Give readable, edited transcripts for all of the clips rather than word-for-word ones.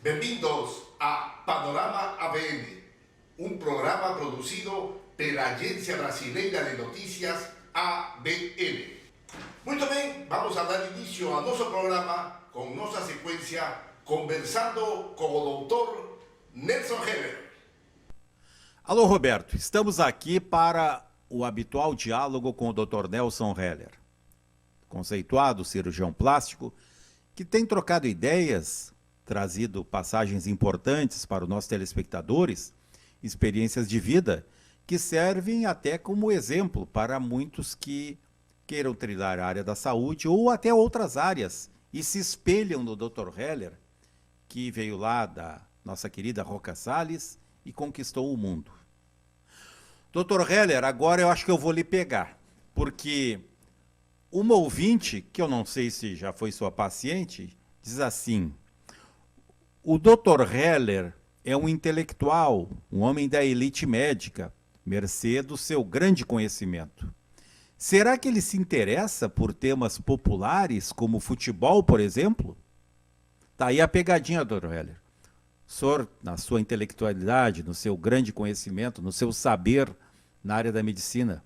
Bem-vindos a Panorama ABN, um programa produzido pela Agência Brasileira de Notícias ABN. Muito bem, vamos a dar início ao nosso programa com nossa sequência conversando com o doutor Nelson Heller. Alô, Roberto, estamos aqui para o habitual diálogo com o Dr. Nelson Heller, conceituado cirurgião plástico, que tem trocado ideias, trazido passagens importantes para os nossos telespectadores, experiências de vida que servem até como exemplo para muitos que queiram trilhar a área da saúde ou até outras áreas e se espelham no Dr. Heller, que veio lá da nossa querida Roca Salles e conquistou o mundo. Dr. Heller, agora eu acho que eu vou lhe pegar, porque uma ouvinte, que eu não sei se já foi sua paciente, diz assim: o Dr. Heller é um intelectual, um homem da elite médica, mercê do seu grande conhecimento. Será que ele se interessa por temas populares, como futebol, por exemplo? Tá aí a pegadinha, Dr. Heller. O senhor, na sua intelectualidade, no seu grande conhecimento, no seu saber na área da medicina,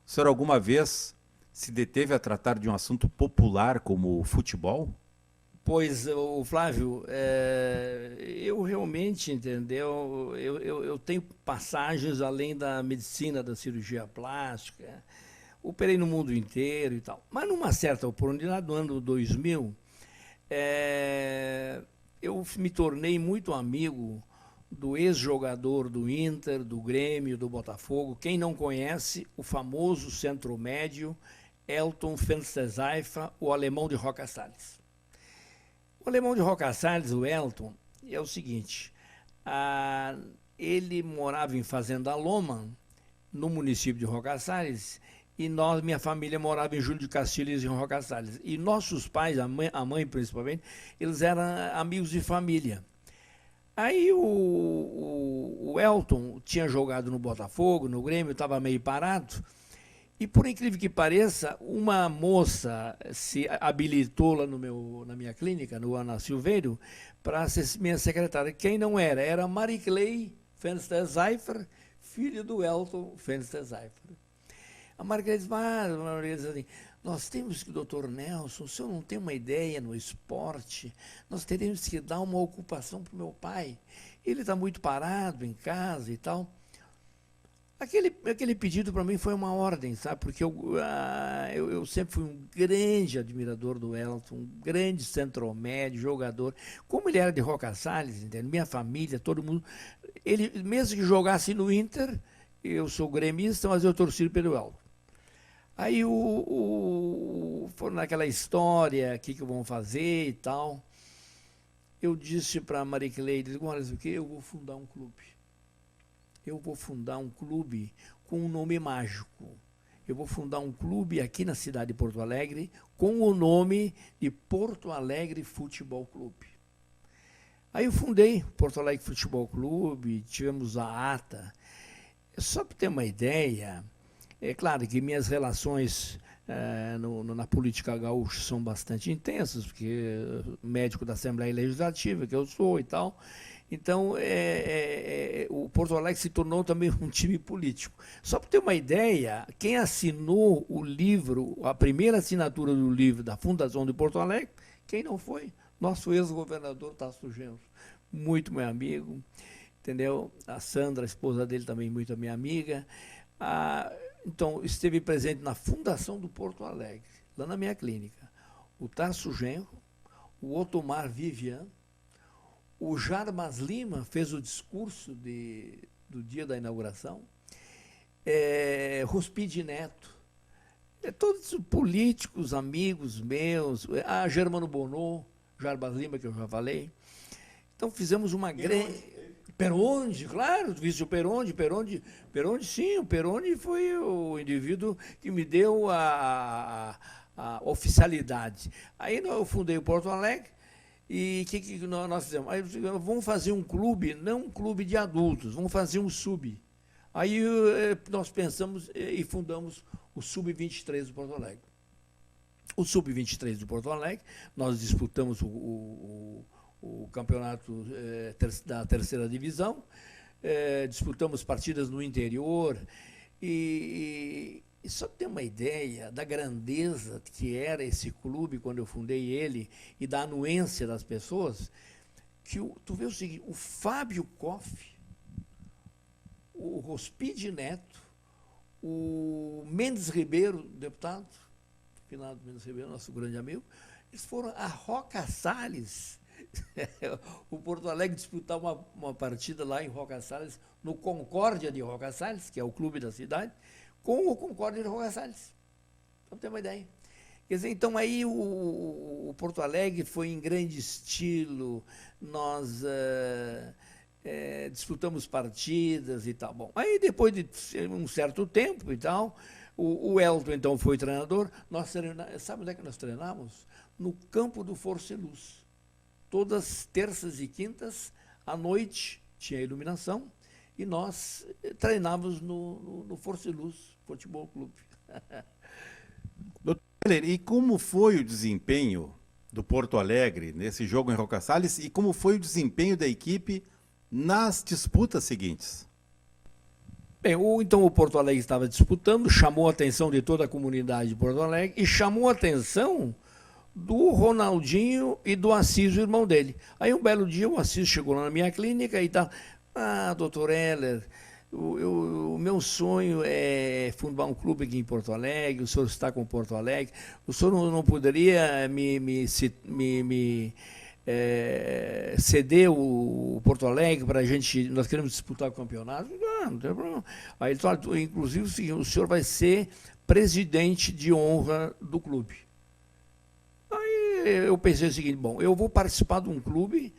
o senhor alguma vez se deteve a tratar de um assunto popular como o futebol? Pois, o Flávio, eu realmente, entendeu, eu tenho passagens além da medicina, da cirurgia plástica, operei no mundo inteiro e tal. Mas numa certa oportunidade, no ano 2000, eu me tornei muito amigo do ex-jogador do Inter, do Grêmio, do Botafogo. Quem não conhece, o famoso centro-médio Elton Fensterzheifer, o alemão de Roca Salles. O alemão de Roca Salles, o Elton, é o seguinte: ele morava em Fazenda Loma, no município de Roca Salles, e minha família morava em Júlio de Castilhos, em Roca Salles. E nossos pais, a mãe principalmente, eles eram amigos de família. Aí o Elton tinha jogado no Botafogo, no Grêmio, estava meio parado, e por incrível que pareça, uma moça se habilitou lá na minha clínica, no Ana Silveiro, para ser minha secretária. Quem não era? Era Mariclei Fensterzheifer, filha do Elton Fensterzheifer. A Mariclei diz assim: nós temos que, doutor Nelson, o senhor não tem uma ideia no esporte, nós teremos que dar uma ocupação para o meu pai. Ele está muito parado em casa e tal. Aquele pedido para mim foi uma ordem, sabe? Porque eu sempre fui um grande admirador do Elton, um grande centro-médio, jogador. Como ele era de Roca Salles, entende? Minha família, todo mundo. Ele, mesmo que jogasse no Inter, eu sou gremista, mas eu torci pelo Elton. Aí foram naquela história, o que vão fazer e tal. Eu disse para a Mariclei, olha, o que? Eu vou fundar um clube. Eu vou fundar um clube com um nome mágico. Eu vou fundar um clube aqui na cidade de Porto Alegre com o nome de Porto Alegre Futebol Clube. Aí eu fundei Porto Alegre Futebol Clube, tivemos a ata. Só para ter uma ideia, é claro que minhas relações na política gaúcha são bastante intensas, porque médico da Assembleia Legislativa, que eu sou e tal. Então, o Porto Alegre se tornou também um time político. Só para ter uma ideia, quem assinou o livro, a primeira assinatura do livro da Fundação de Porto Alegre, quem não foi? Nosso ex-governador Tasso Genro, muito meu amigo, entendeu? A Sandra, a esposa dele, também muito minha amiga. Então, esteve presente na fundação do Porto Alegre, lá na minha clínica, o Tasso Genro, o Otomar Vivian, o Jarbas Lima fez o discurso do dia da inauguração, Rospide Neto, todos políticos, amigos meus, a Germano Bonô, Jarbas Lima, que eu já falei. Então fizemos uma grande... Peronde, claro, vice o Peronde, sim, o Peronde foi o indivíduo que me deu a oficialidade. Aí eu fundei o Porto Alegre. E o que nós fizemos? Aí, vamos fazer um clube, não um clube de adultos, vamos fazer um sub. Aí nós pensamos e fundamos o Sub-23 do Porto Alegre. O Sub-23 do Porto Alegre, nós disputamos o o campeonato da terceira divisão, disputamos partidas no interior, e só ter uma ideia da grandeza que era esse clube quando eu fundei ele e da anuência das pessoas, que tu vê o seguinte, o Fábio Koff, o Rospide Neto, o Mendes Ribeiro, deputado, finado Mendes Ribeiro, nosso grande amigo, eles foram a Roca Salles, o Porto Alegre disputar uma partida lá em Roca Salles, no Concórdia de Roca Salles, que é o clube da cidade, com o Concórdia de Roca Salles. Então, tem uma ideia. Quer dizer, então aí o Porto Alegre foi em grande estilo, nós disputamos partidas e tal. Bom, aí depois de um certo tempo e tal, o Elton então foi treinador, sabe onde é que nós treinávamos? No campo do Força e Luz. Todas terças e quintas, à noite, tinha iluminação, e nós treinávamos no Força e Luz Futebol Clube. Doutor Heller, e como foi o desempenho do Porto Alegre nesse jogo em Roca Salles e como foi o desempenho da equipe nas disputas seguintes? Bem, então o Porto Alegre estava disputando, chamou a atenção de toda a comunidade de Porto Alegre e chamou a atenção do Ronaldinho e do Assis, o irmão dele. Aí um belo dia o Assis chegou lá na minha clínica e tal. Doutor Heller, o meu sonho é fundar um clube aqui em Porto Alegre, o senhor está com Porto Alegre, o senhor não poderia me ceder o Porto Alegre para a gente, nós queremos disputar o campeonato? Não tem problema. Aí ele falou, inclusive o senhor vai ser presidente de honra do clube. Aí eu pensei o seguinte, bom, eu vou participar de um clube,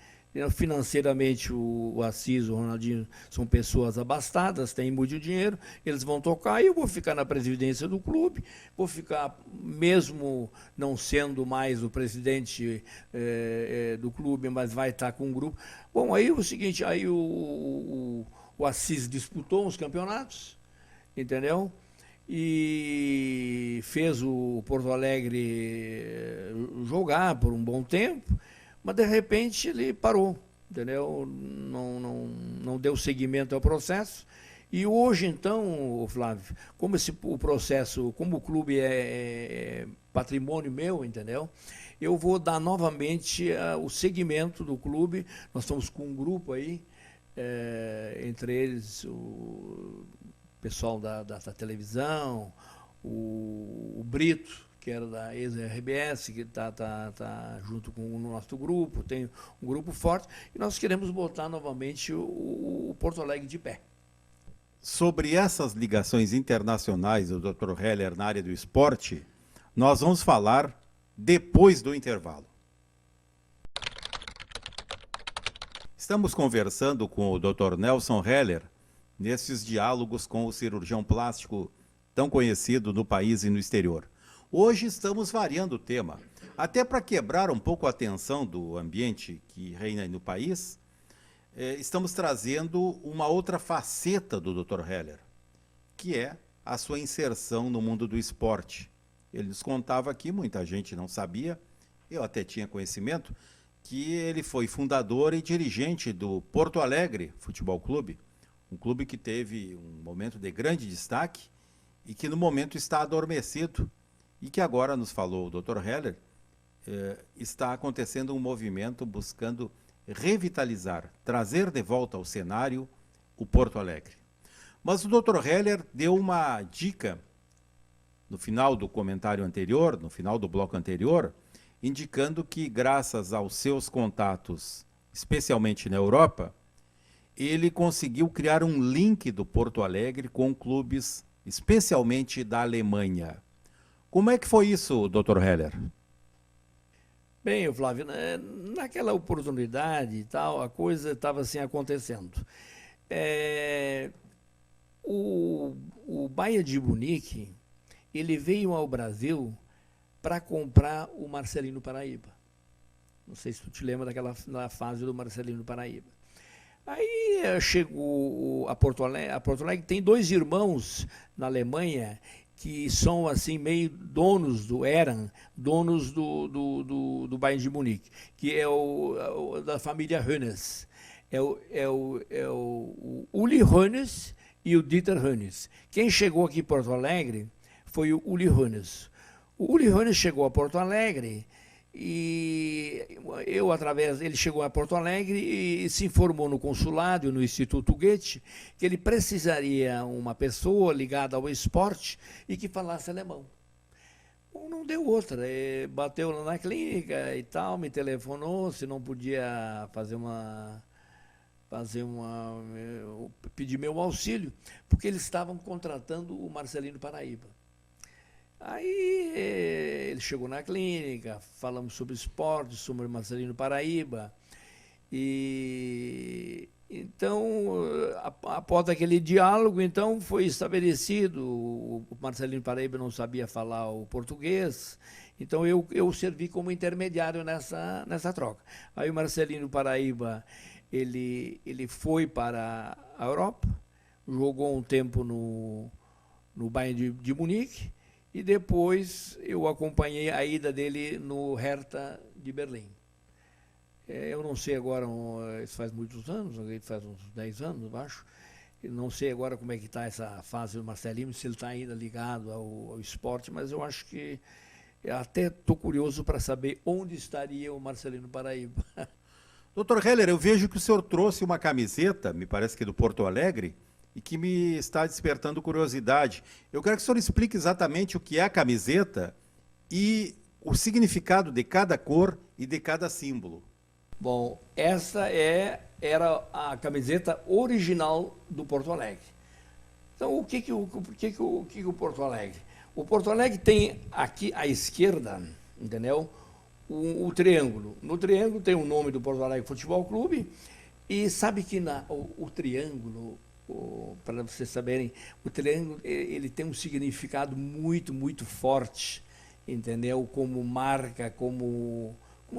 financeiramente o Assis, o Ronaldinho são pessoas abastadas, têm muito dinheiro, eles vão tocar e eu vou ficar na presidência do clube, vou ficar, mesmo não sendo mais o presidente do clube, mas vai estar com um grupo. Bom, aí o seguinte, aí o Assis disputou uns campeonatos, entendeu? E fez o Porto Alegre jogar por um bom tempo, mas de repente ele parou, entendeu? Não deu seguimento ao processo. E hoje, então, Flávio, como o processo, como o clube é patrimônio meu, entendeu? Eu vou dar novamente o segmento do clube. Nós estamos com um grupo aí, entre eles o pessoal da televisão, o Brito, que era da ex-RBS, que está junto com o nosso grupo, tem um grupo forte, e nós queremos botar novamente o Porto Alegre de pé. Sobre essas ligações internacionais do Dr. Heller na área do esporte, nós vamos falar depois do intervalo. Estamos conversando com o Dr. Nelson Heller nesses diálogos com o cirurgião plástico tão conhecido no país e no exterior. Hoje estamos variando o tema, até para quebrar um pouco a tensão do ambiente que reina no país, estamos trazendo uma outra faceta do Dr. Heller, que é a sua inserção no mundo do esporte. Ele nos contava aqui, muita gente não sabia, eu até tinha conhecimento, que ele foi fundador e dirigente do Porto Alegre Futebol Clube, um clube que teve um momento de grande destaque e que no momento está adormecido e que agora, nos falou o Dr. Heller, está acontecendo um movimento buscando revitalizar, trazer de volta ao cenário o Porto Alegre. Mas o Dr. Heller deu uma dica no final do comentário anterior, no final do bloco anterior, indicando que graças aos seus contatos, especialmente na Europa, ele conseguiu criar um link do Porto Alegre com clubes, especialmente da Alemanha. Como é que foi isso, Dr. Heller? Bem, Flávio, naquela oportunidade e tal, a coisa estava assim acontecendo. O Bayern de Munique, ele veio ao Brasil para comprar o Marcelino Paraíba. Não sei se tu te lembra daquela fase do Marcelino Paraíba. Aí chegou a Porto Alegre tem dois irmãos na Alemanha que são assim meio donos do Bayern de Munique, que é da família Hoeneß. O Uli Hoeneß e o Dieter Hoeneß. Quem chegou aqui em Porto Alegre foi o Uli Hoeneß. O Uli Hoeneß chegou a Porto Alegre e ele chegou a Porto Alegre e se informou no consulado e no Instituto Goethe que ele precisaria uma pessoa ligada ao esporte e que falasse alemão. Bom, não deu outra, bateu lá na clínica e tal, me telefonou se não podia pedir meu auxílio, porque eles estavam contratando o Marcelino Paraíba. Aí ele chegou na clínica, falamos sobre esporte, sobre o Marcelino Paraíba, e então, após aquele diálogo, então foi estabelecido, o Marcelino Paraíba não sabia falar o português, então eu servi como intermediário nessa troca. Aí o Marcelino Paraíba, ele foi para a Europa, jogou um tempo no Bayern de Munique, e depois eu acompanhei a ida dele no Hertha de Berlim. Eu não sei agora, isso faz muitos anos, faz uns 10 anos, eu acho. Eu não sei agora como é que está essa fase do Marcelino, se ele está ainda ligado ao esporte, mas eu acho que eu até estou curioso para saber onde estaria o Marcelino Paraíba. Doutor Heller, eu vejo que o senhor trouxe uma camiseta, me parece que do Porto Alegre, e que me está despertando curiosidade. Eu quero que o senhor explique exatamente o que é a camiseta e o significado de cada cor e de cada símbolo. Bom, essa era a camiseta original do Porto Alegre. Então, o que o Porto Alegre? O Porto Alegre tem aqui à esquerda, entendeu? O triângulo. No triângulo tem o nome do Porto Alegre Futebol Clube, e sabe que o triângulo, para vocês saberem, o triângulo ele tem um significado muito, muito forte, entendeu? Como marca, como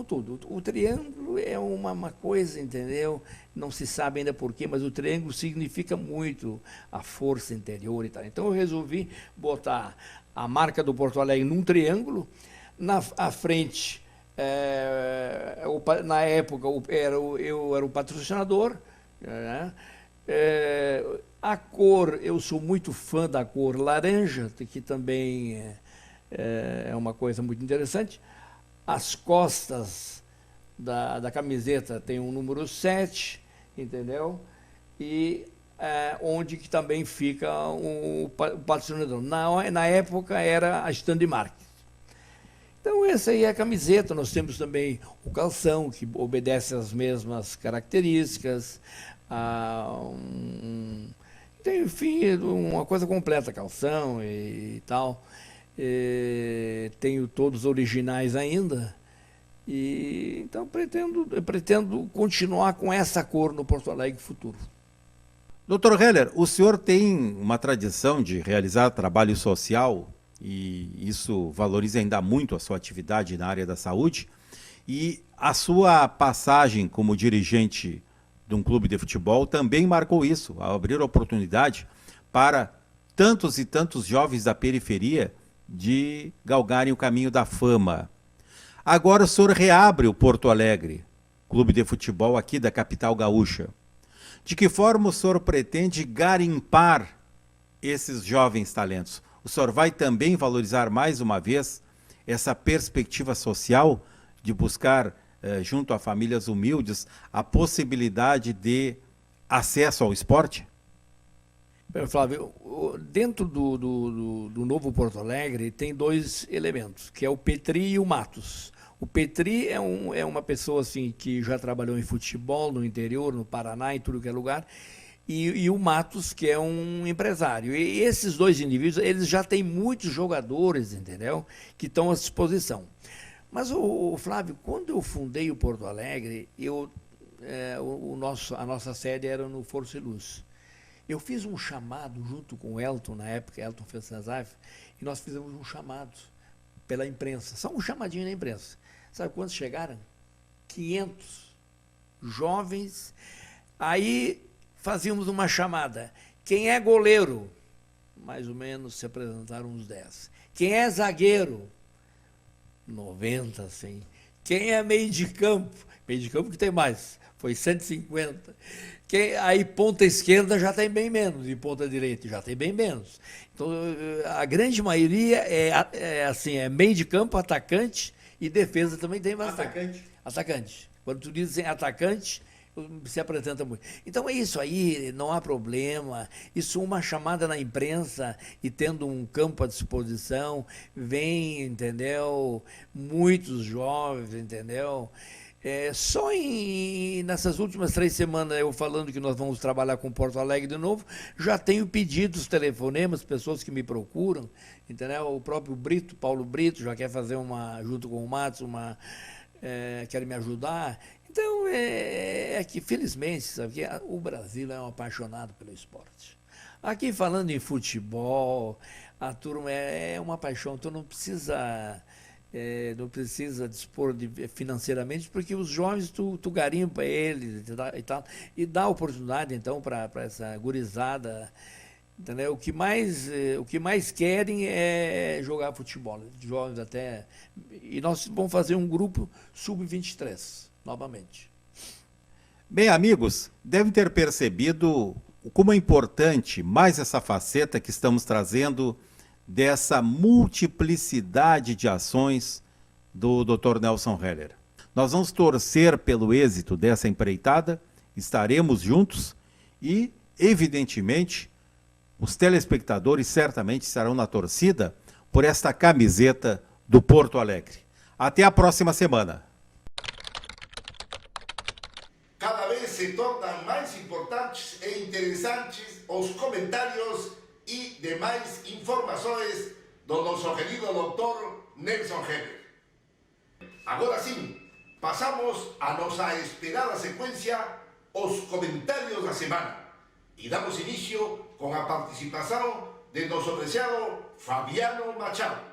tudo. O triângulo é uma coisa, entendeu? Não se sabe ainda porquê, mas o triângulo significa muito a força interior e tal. Então eu resolvi botar a marca do Porto Alegre num triângulo, à frente. Na época eu era o patrocinador, né? A cor, eu sou muito fã da cor laranja, que também é uma coisa muito interessante. As costas da camiseta tem um número 7, entendeu? E onde que também fica o patrocinador. Na época era a Standmark. Então, essa aí é a camiseta. Nós temos também o calção, que obedece às mesmas características. Tem, enfim, uma coisa completa, calção e tal. Tenho todos originais ainda. Então, eu pretendo continuar com essa cor no Porto Alegre futuro. Doutor Heller, o senhor tem uma tradição de realizar trabalho social, e isso valoriza ainda muito a sua atividade na área da saúde, e a sua passagem como dirigente de um clube de futebol também marcou isso, ao abrir a oportunidade para tantos e tantos jovens da periferia de galgarem o caminho da fama. Agora o senhor reabre o Porto Alegre, clube de futebol aqui da capital gaúcha. De que forma o senhor pretende garimpar esses jovens talentos? O senhor vai também valorizar mais uma vez essa perspectiva social de buscar, junto a famílias humildes, a possibilidade de acesso ao esporte? Flávio, dentro do novo Porto Alegre tem dois elementos, que é o Petri e o Matos. O Petri é uma pessoa assim, que já trabalhou em futebol no interior, no Paraná, em tudo que é lugar, e o Matos, que é um empresário. E esses dois indivíduos, eles já têm muitos jogadores, entendeu? Que estão à disposição. Mas, Flávio, quando eu fundei o Porto Alegre, a nossa sede era no Força e Luz. Eu fiz um chamado junto com o Elton, na época, Elton Fessazaf, e nós fizemos um chamado pela imprensa, só um chamadinho na imprensa. Sabe quantos chegaram? 500 jovens. Aí fazíamos uma chamada. Quem é goleiro? mais ou menos se apresentaram uns 10. Quem é zagueiro? 90, sim. Quem é meio de campo? Meio de campo que tem mais, foi 150. Aí ponta esquerda já tem bem menos, e ponta direita já tem bem menos. Então, a grande maioria é meio de campo, atacante, e defesa também tem bastante. Atacante. Quando tu diz em atacante, se apresenta muito. Então é isso aí, não há problema. Isso, uma chamada na imprensa e tendo um campo à disposição, vem, entendeu? Muitos jovens, entendeu? Só nessas últimas 3 semanas, eu falando que nós vamos trabalhar com Porto Alegre de novo, já tenho pedidos, telefonemas, pessoas que me procuram, entendeu? O próprio Brito, Paulo Brito, já quer fazer junto com o Matos, quer me ajudar. Então, que felizmente, sabe, que o Brasil é um apaixonado pelo esporte. Aqui, falando em futebol, a turma é uma paixão, tu não precisa dispor financeiramente, porque os jovens, tu garimpa eles e dá oportunidade, então, para essa gurizada, entendeu? O que mais querem é jogar futebol, jovens até. E nós vamos fazer um grupo sub-23, novamente. Bem, amigos, devem ter percebido como é importante mais essa faceta que estamos trazendo dessa multiplicidade de ações do Dr. Nelson Heller. Nós vamos torcer pelo êxito dessa empreitada, estaremos juntos e, evidentemente, os telespectadores certamente estarão na torcida por esta camiseta do Porto Alegre. Até a próxima semana. Cada vez se tornam mais importantes e interessantes os comentários e demais informações do nosso querido Dr. Nelson Heller. Agora sim, passamos a nossa esperada sequência, os comentários da semana. E damos início com a participação de nosso apreciado Fabiano Machado.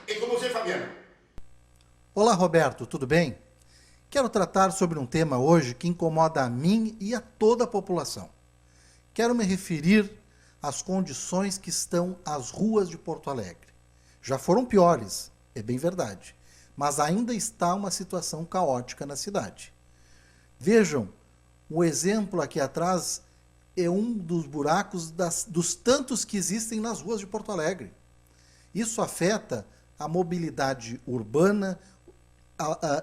E com você, Fabiano. Olá, Roberto, tudo bem? Quero tratar sobre um tema hoje que incomoda a mim e a toda a população. Quero me referir às condições que estão as ruas de Porto Alegre. Já foram piores, é bem verdade, mas ainda está uma situação caótica na cidade. Vejam, o exemplo aqui atrás é um dos buracos dos tantos que existem nas ruas de Porto Alegre. Isso afeta a mobilidade urbana,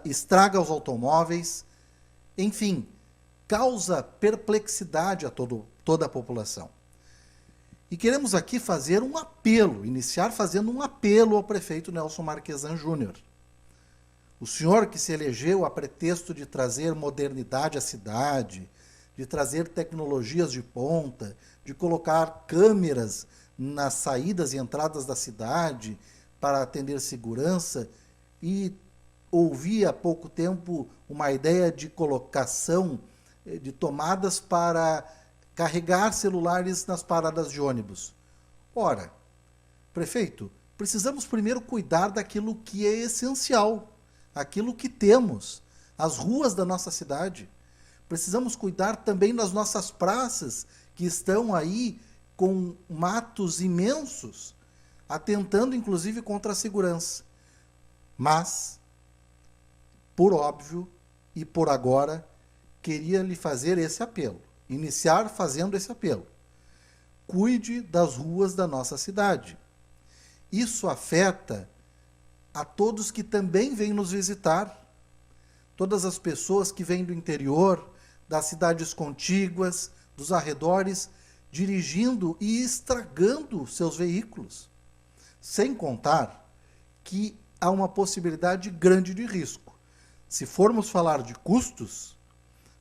estraga os automóveis, enfim, causa perplexidade a toda a população. E queremos aqui fazer um apelo, iniciar fazendo um apelo ao prefeito Nelson Marquesan Júnior. O senhor que se elegeu a pretexto de trazer modernidade à cidade, de trazer tecnologias de ponta, de colocar câmeras nas saídas e entradas da cidade para atender segurança, e ouvi há pouco tempo uma ideia de colocação de tomadas para carregar celulares nas paradas de ônibus. Ora, prefeito, precisamos primeiro cuidar daquilo que é essencial, aquilo que temos, as ruas da nossa cidade. Precisamos cuidar também das nossas praças, que estão aí com matos imensos, atentando inclusive contra a segurança. Mas, por óbvio e por agora, queria lhe fazer esse apelo, iniciar fazendo esse apelo. Cuide das ruas da nossa cidade. Isso afeta a todos que também vêm nos visitar, todas as pessoas que vêm do interior, das cidades contíguas, dos arredores, dirigindo e estragando seus veículos. Sem contar que há uma possibilidade grande de risco. Se formos falar de custos,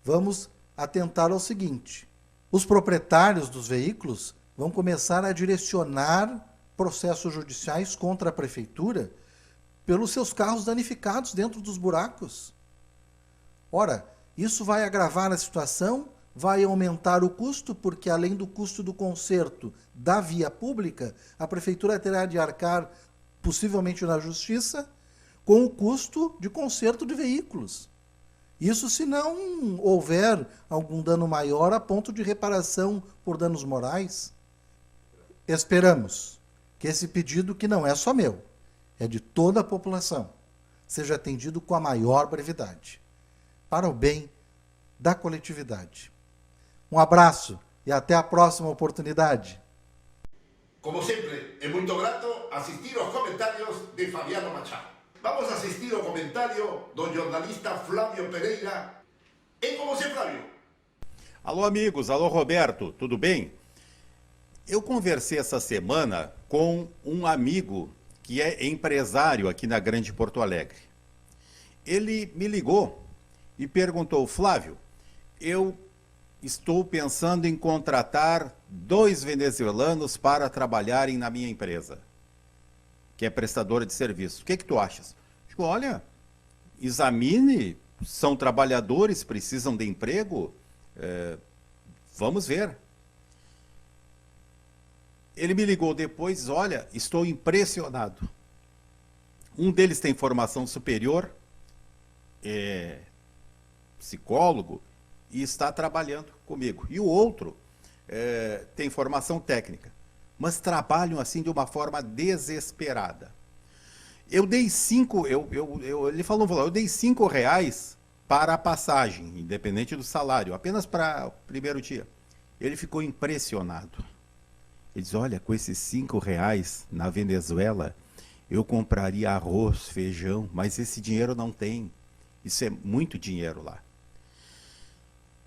vamos atentar ao seguinte: os proprietários dos veículos vão começar a direcionar processos judiciais contra a prefeitura pelos seus carros danificados dentro dos buracos. Ora, isso vai agravar a situação, vai aumentar o custo, porque além do custo do conserto da via pública, a prefeitura terá de arcar, possivelmente na justiça, com o custo de conserto de veículos. Isso se não houver algum dano maior a ponto de reparação por danos morais. Esperamos que esse pedido, que não é só meu, é de toda a população, seja atendido com a maior brevidade, para o bem da coletividade. Um abraço e até a próxima oportunidade. Como siempre, es muy grato asistir a los comentarios de Fabiano Machado. Vamos a asistir al comentario del jornalista Flávio Pereira. Com você, Flávio. Alô, amigos. Alô, Roberto. Tudo bem? Eu conversei essa semana com um amigo que é empresário aqui na Grande Porto Alegre. Ele me ligou e perguntou: Flávio, eu estou pensando em contratar 2 venezuelanos para trabalharem na minha empresa, que é prestadora de serviço. O que tu achas? Digo, olha, examine, são trabalhadores, precisam de emprego, vamos ver. Ele me ligou depois, olha, estou impressionado. Um deles tem formação superior, é psicólogo, e está trabalhando comigo. E o outro tem formação técnica, mas trabalham assim de uma forma desesperada. Eu dei 5, ele falou, eu dei R$5 para a passagem, independente do salário, apenas para o primeiro dia. Ele ficou impressionado. Ele diz, olha, com esses R$5 na Venezuela, eu compraria arroz, feijão, mas esse dinheiro não tem. Isso é muito dinheiro lá.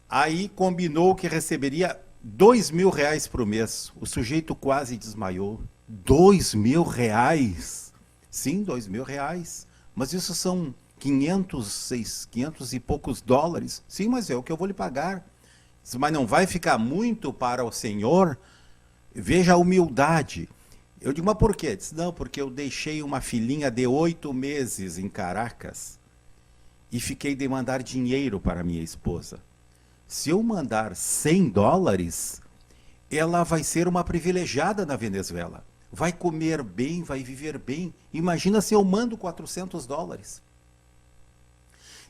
Aí combinou que receberia R$2.000 por mês. O sujeito quase desmaiou. R$2.000? Sim, R$2.000. Mas isso são 500 e poucos dólares. Sim, mas é o que eu vou lhe pagar. Mas não vai ficar muito para o senhor? Veja a humildade. Eu digo, mas por quê? Ele disse, não, porque eu deixei uma filhinha de 8 meses em Caracas e fiquei de mandar dinheiro para minha esposa. Se eu mandar $100, ela vai ser uma privilegiada na Venezuela. Vai comer bem, vai viver bem. Imagina se eu mando $400.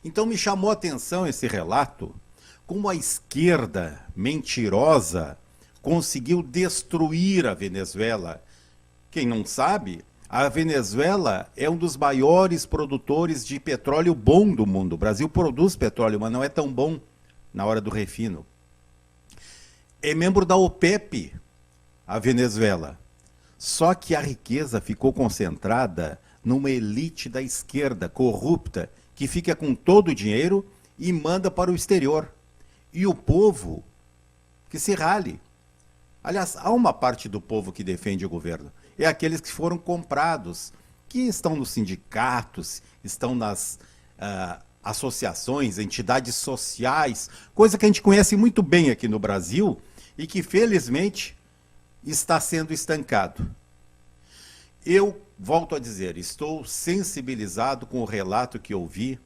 Então me chamou a atenção esse relato, como a esquerda mentirosa conseguiu destruir a Venezuela. Quem não sabe, a Venezuela é um dos maiores produtores de petróleo bom do mundo. O Brasil produz petróleo, mas não é tão bom na hora do refino. É membro da OPEP, a Venezuela. Só que a riqueza ficou concentrada numa elite da esquerda corrupta, que fica com todo o dinheiro e manda para o exterior. E o povo que se rale. Aliás, há uma parte do povo que defende o governo. É aqueles que foram comprados, que estão nos sindicatos, estão nas associações, entidades sociais, coisa que a gente conhece muito bem aqui no Brasil e que, felizmente, está sendo estancado. Eu volto a dizer, estou sensibilizado com o relato que ouvi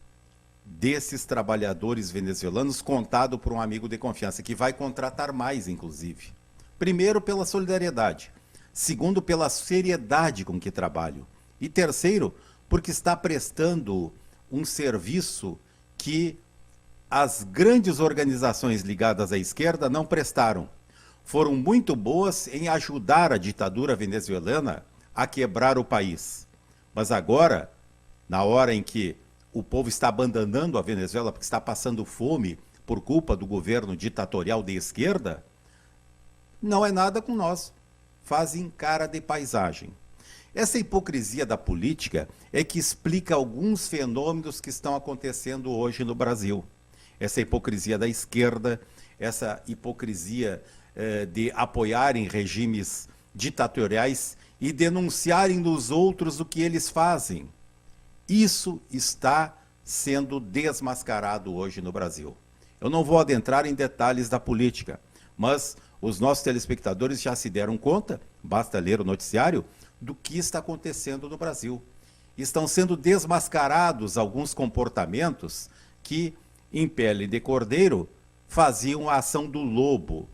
desses trabalhadores venezuelanos, contado por um amigo de confiança, que vai contratar mais, inclusive. Primeiro, pela solidariedade. Segundo, pela seriedade com que trabalho. E terceiro, porque está prestando um serviço que as grandes organizações ligadas à esquerda não prestaram. Foram muito boas em ajudar a ditadura venezuelana a quebrar o país. Mas agora, na hora em que o povo está abandonando a Venezuela porque está passando fome por culpa do governo ditatorial de esquerda, não é nada com nós. Fazem cara de paisagem. Essa hipocrisia da política é que explica alguns fenômenos que estão acontecendo hoje no Brasil. Essa hipocrisia da esquerda, essa hipocrisia de apoiarem regimes ditatoriais e denunciarem nos outros o que eles fazem. Isso está sendo desmascarado hoje no Brasil. Eu não vou adentrar em detalhes da política, mas os nossos telespectadores já se deram conta, basta ler o noticiário, do que está acontecendo no Brasil. Estão sendo desmascarados alguns comportamentos que, em pele de cordeiro, faziam a ação do lobo.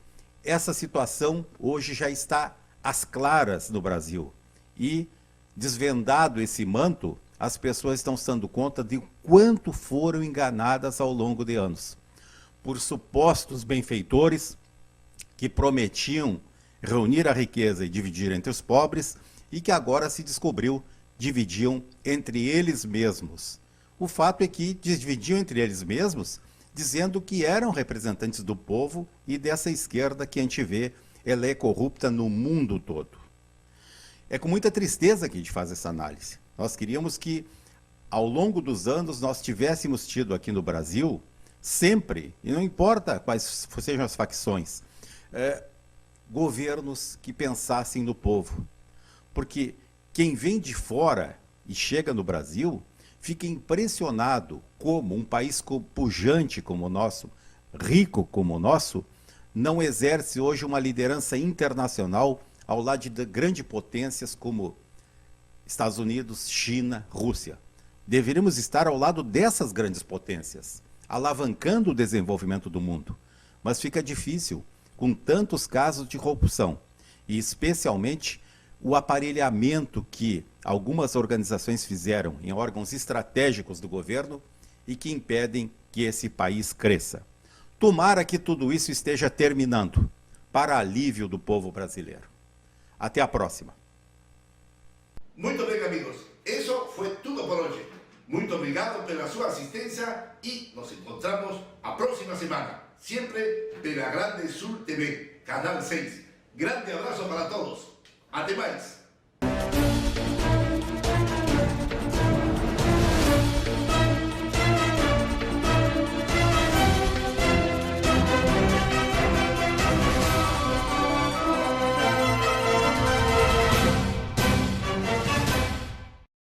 Essa situação hoje já está às claras no Brasil. E, desvendado esse manto, as pessoas estão se dando conta de quanto foram enganadas ao longo de anos. Por supostos benfeitores que prometiam reunir a riqueza e dividir entre os pobres, e que agora se descobriu dividiam entre eles mesmos. O fato é que dividiam entre eles mesmos, dizendo que eram representantes do povo e dessa esquerda que a gente vê, ela é corrupta no mundo todo. É com muita tristeza que a gente faz essa análise. Nós queríamos que, ao longo dos anos, nós tivéssemos tido aqui no Brasil, sempre, e não importa quais sejam as facções, governos que pensassem no povo. Porque quem vem de fora e chega no Brasil fica impressionado como um país pujante como o nosso, rico como o nosso, não exerce hoje uma liderança internacional ao lado de grandes potências como Estados Unidos, China, Rússia. Deveríamos estar ao lado dessas grandes potências, alavancando o desenvolvimento do mundo. Mas fica difícil, com tantos casos de corrupção, e especialmente o aparelhamento que algumas organizações fizeram em órgãos estratégicos do governo e que impedem que esse país cresça. Tomara que tudo isso esteja terminando, para alívio do povo brasileiro. Até a próxima. Muito bem, amigos. Isso foi tudo por hoje. Muito obrigado pela sua assistência e nos encontramos a próxima semana, sempre pela Grande Sul TV, Canal 6. Grande abraço para todos. Até mais.